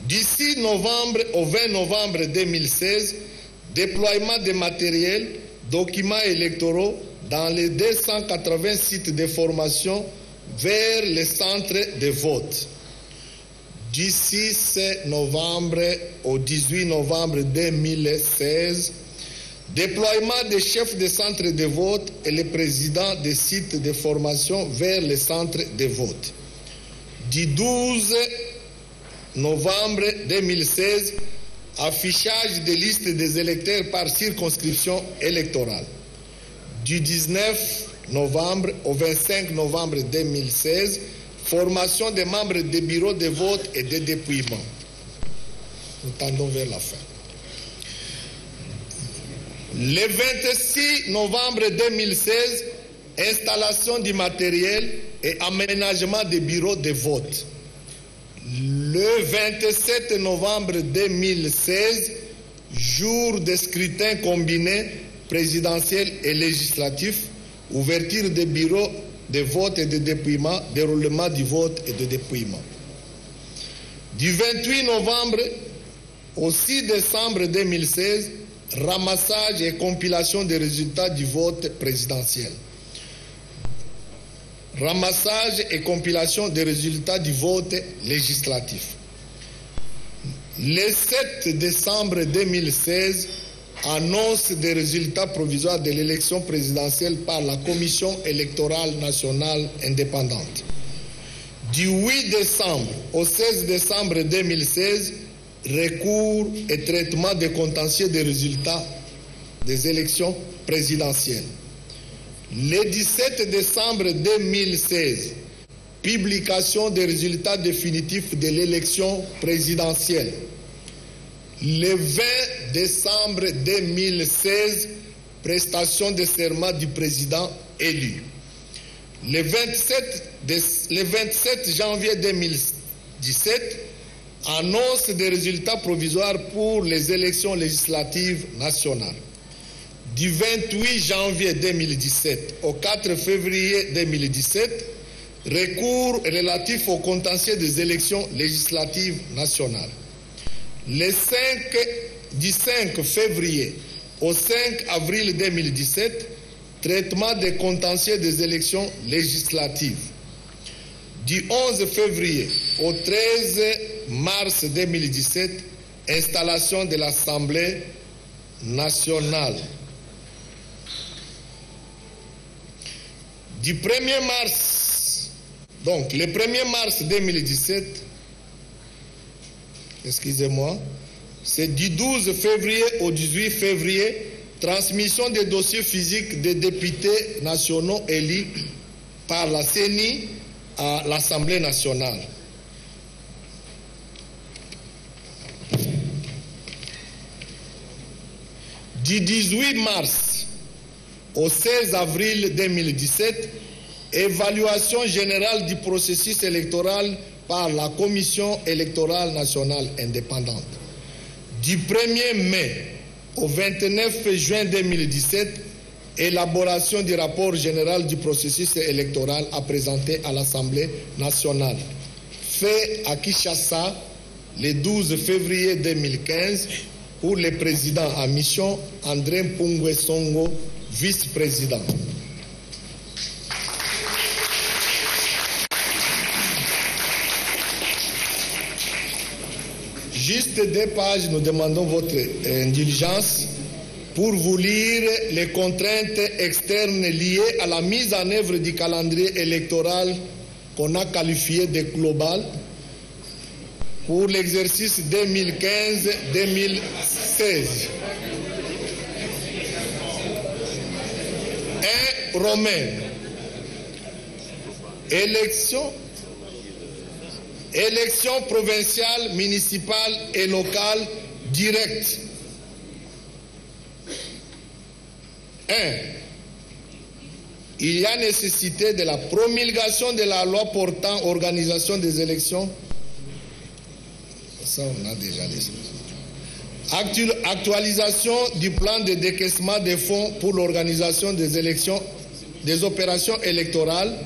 Du 6 novembre au 20 novembre 2016, déploiement des matériels, documents électoraux dans les 280 sites de formation vers les centres de vote. Du 6 novembre au 18 novembre 2016, déploiement des chefs de centres de vote et les présidents des sites de formation vers les centres de vote. Du 12 novembre 2016, affichage des listes des électeurs par circonscription électorale. Du 19 novembre au 25 novembre 2016, formation des membres des bureaux de vote et de dépouillement. Nous tendons vers la fin. Le 26 novembre 2016, installation du matériel et aménagement des bureaux de vote. Le 27 novembre 2016, jour de scrutin combiné présidentiel et législatif, ouverture des bureaux de vote et de dépouillement, déroulement du vote et de dépouillement. Du 28 novembre au 6 décembre 2016, ramassage et compilation des résultats du vote présidentiel. Ramassage et compilation des résultats du vote législatif. Le 7 décembre 2016, annonce des résultats provisoires de l'élection présidentielle par la Commission électorale nationale indépendante. Du 8 décembre au 16 décembre 2016, recours et traitement des contentieux des résultats des élections présidentielles. Le 17 décembre 2016, publication des résultats définitifs de l'élection présidentielle. Le 20 décembre 2016, prestation de serment du président élu. Le 27 janvier 2017, annonce des résultats provisoires pour les élections législatives nationales. Du 28 janvier 2017 au 4 février 2017, recours relatif au contentieux des élections législatives nationales. Du 5 février au 5 avril 2017, traitement des contentieux des élections législatives. Du 11 février au 13 mars 2017, installation de l'Assemblée nationale. Du 1er mars, donc le 1er mars 2017, excusez-moi, c'est du 12 février au 18 février, transmission des dossiers physiques des députés nationaux élus par la CENI à l'Assemblée nationale. Du 18 mars au 16 avril 2017, évaluation générale du processus électoral par la Commission électorale nationale indépendante. Du 1er mai au 29 juin 2017, élaboration du rapport général du processus électoral à présenter à l'Assemblée nationale. Fait à Kinshasa le 12 février 2015 pour le président en mission André Mpungwe Songo, vice-président. Juste 2 pages, nous demandons votre indulgence pour vous lire les contraintes externes liées à la mise en œuvre du calendrier électoral qu'on a qualifié de global pour l'exercice 2015-2016. 1 Romain. Élections provinciales, municipales et locales directes. 1. Il y a nécessité de la promulgation de la loi portant organisation des élections. Ça, on a déjà les actualisation du plan de décaissement des fonds pour l'organisation des élections, des opérations électorales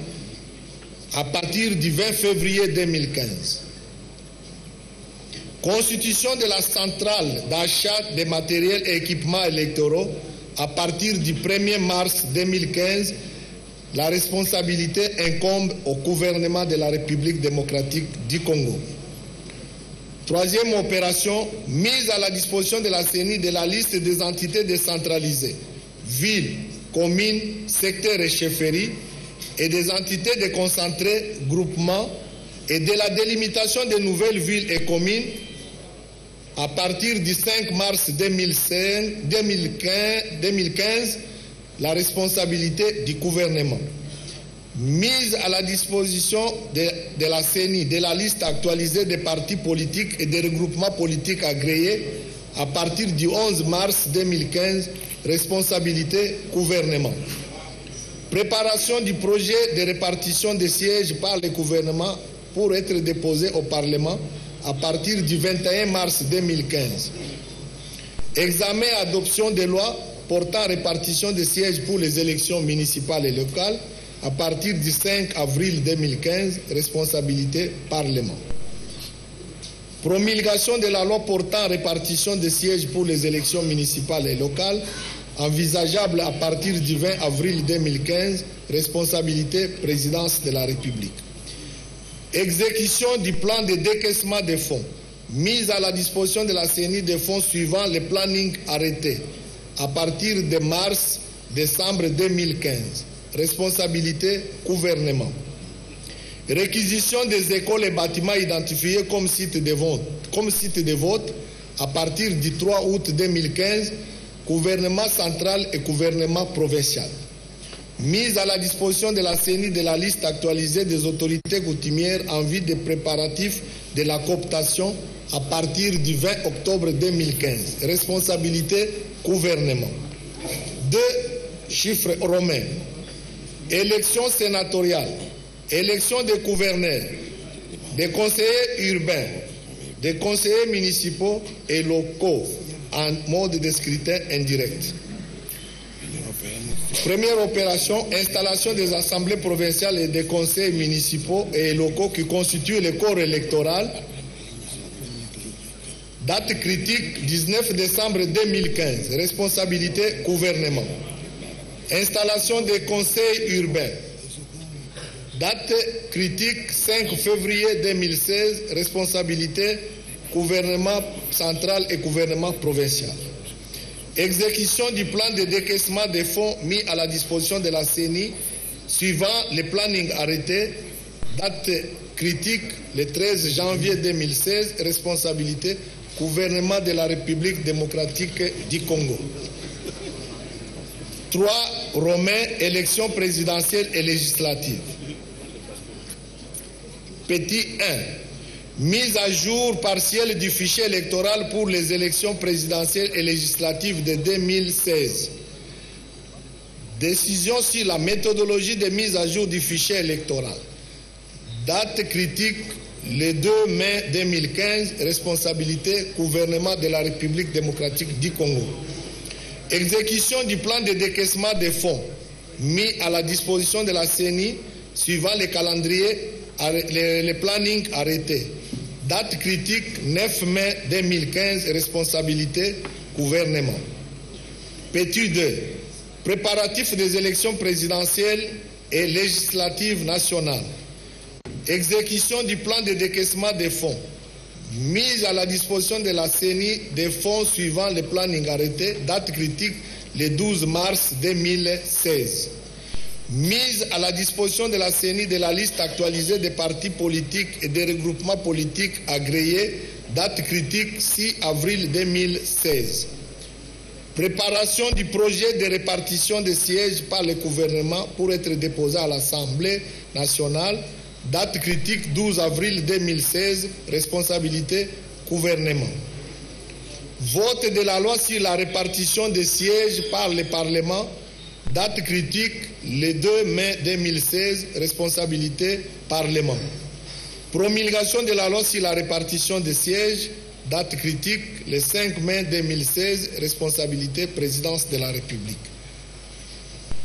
à partir du 20 février 2015. Constitution de la centrale d'achat des matériels et équipements électoraux à partir du 1er mars 2015. La responsabilité incombe au gouvernement de la République démocratique du Congo. 3e opération, mise à la disposition de la CENI de la liste des entités décentralisées, villes, communes, secteurs et chefferies, et des entités déconcentrées, groupements, et de la délimitation des nouvelles villes et communes à partir du 5 mars 2015, la responsabilité du gouvernement. Mise à la disposition de la CENI de la liste actualisée des partis politiques et des regroupements politiques agréés à partir du 11 mars 2015, responsabilité gouvernement. Préparation du projet de répartition des sièges par le gouvernement pour être déposé au Parlement à partir du 21 mars 2015. Examen et adoption des lois portant répartition des sièges pour les élections municipales et locales à partir du 5 avril 2015, responsabilité Parlement. Promulgation de la loi portant répartition des sièges pour les élections municipales et locales, envisageable à partir du 20 avril 2015, responsabilité Présidence de la République. Exécution du plan de décaissement des fonds, mise à la disposition de la CENI des fonds suivant le planning arrêté à partir de mars-décembre 2015, responsabilité gouvernement. Réquisition des écoles et bâtiments identifiés comme site de vote à partir du 3 août 2015, gouvernement central et gouvernement provincial. Mise à la disposition de la CENI de la liste actualisée des autorités coutumières en vue des préparatifs de la cooptation à partir du 20 octobre 2015. Responsabilité gouvernement. 2 chiffres romains. Élection sénatoriale. Élection des gouverneurs, des conseillers urbains, des conseillers municipaux et locaux en mode de scrutin indirect. Première opération, installation des assemblées provinciales et des conseils municipaux et locaux qui constituent le corps électoral. Date critique 19 décembre 2015. Responsabilité gouvernement. Installation des conseils urbains. Date critique 5 février 2016. Responsabilité gouvernement central et gouvernement provincial. Exécution du plan de décaissement des fonds mis à la disposition de la CENI suivant le planning arrêté. Date critique le 13 janvier 2016. Responsabilité gouvernement de la République démocratique du Congo. 3 romains, élections présidentielles et législatives. Petit 1. Mise à jour partielle du fichier électoral pour les élections présidentielles et législatives de 2016. Décision sur la méthodologie de mise à jour du fichier électoral. Date critique le 2 mai 2015. Responsabilité gouvernement de la République démocratique du Congo. Exécution du plan de décaissement des fonds mis à la disposition de la CENI suivant le calendrier, le planning arrêté. Date critique 9 mai 2015. Responsabilité gouvernement. Petit 2. Préparatifs des élections présidentielles et législatives nationales. Exécution du plan de décaissement des fonds. Mise à la disposition de la CENI des fonds suivant le planning arrêté. Date critique le 12 mars 2016. Mise à la disposition de la CENI de la liste actualisée des partis politiques et des regroupements politiques agréés. Date critique 6 avril 2016. Préparation du projet de répartition des sièges par le gouvernement pour être déposé à l'Assemblée nationale. Date critique 12 avril 2016. Responsabilité gouvernement. Vote de la loi sur la répartition des sièges par le Parlement. Date critique le 2 mai 2016. Responsabilité Parlement. Promulgation de la loi sur la répartition des sièges. Date critique le 5 mai 2016. Responsabilité Présidence de la République.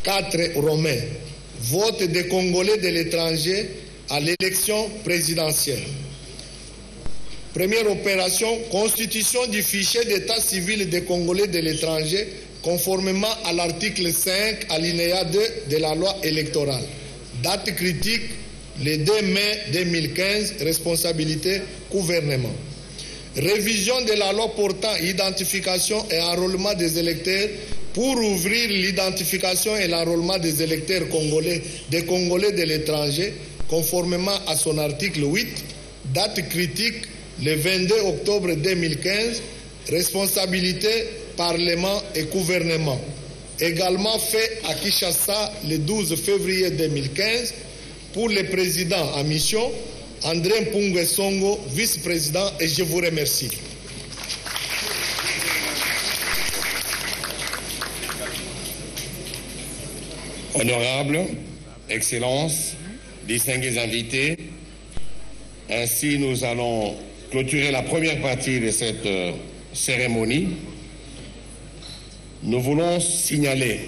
4 romains. Vote des Congolais de l'étranger à l'élection présidentielle. Première opération, constitution du fichier d'état civil des Congolais de l'étranger conformément à l'article 5, alinéa 2 de la loi électorale. Date critique, le 2 mai 2015, responsabilité gouvernement. Révision de la loi portant identification et enrôlement des électeurs pour ouvrir l'identification et l'enrôlement des électeurs congolais, des Congolais de l'étranger, conformément à son article 8, date critique le 22 octobre 2015, responsabilité Parlement et gouvernement. Également fait à Kinshasa le 12 février 2015 pour le président en mission, André Mpungue Songo, vice-président, et je vous remercie. Honorables, Excellences, distingués invités, ainsi nous allons clôturer la première partie de cette cérémonie. nous voulons signaler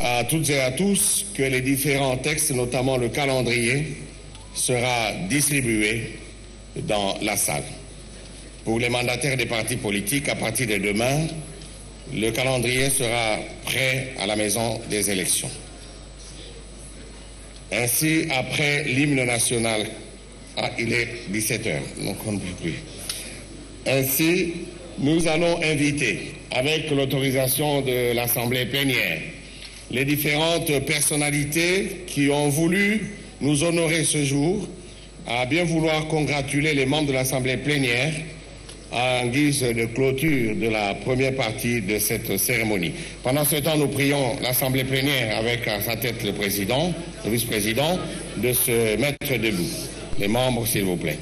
à toutes et à tous que les différents textes, notamment le calendrier, sera distribué dans la salle. Pour les mandataires des partis politiques, à partir de demain, le calendrier sera prêt à la maison des élections. Ainsi, après l'hymne national, il est 17h, donc on ne peut plus. Ainsi, nous allons inviter, avec l'autorisation de l'Assemblée plénière, les différentes personnalités qui ont voulu nous honorer ce jour, à bien vouloir congratuler les membres de l'Assemblée plénière en guise de clôture de la première partie de cette cérémonie. Pendant ce temps, nous prions l'Assemblée plénière, avec à sa tête le président, le vice-président, de se mettre debout. Les membres, s'il vous plaît.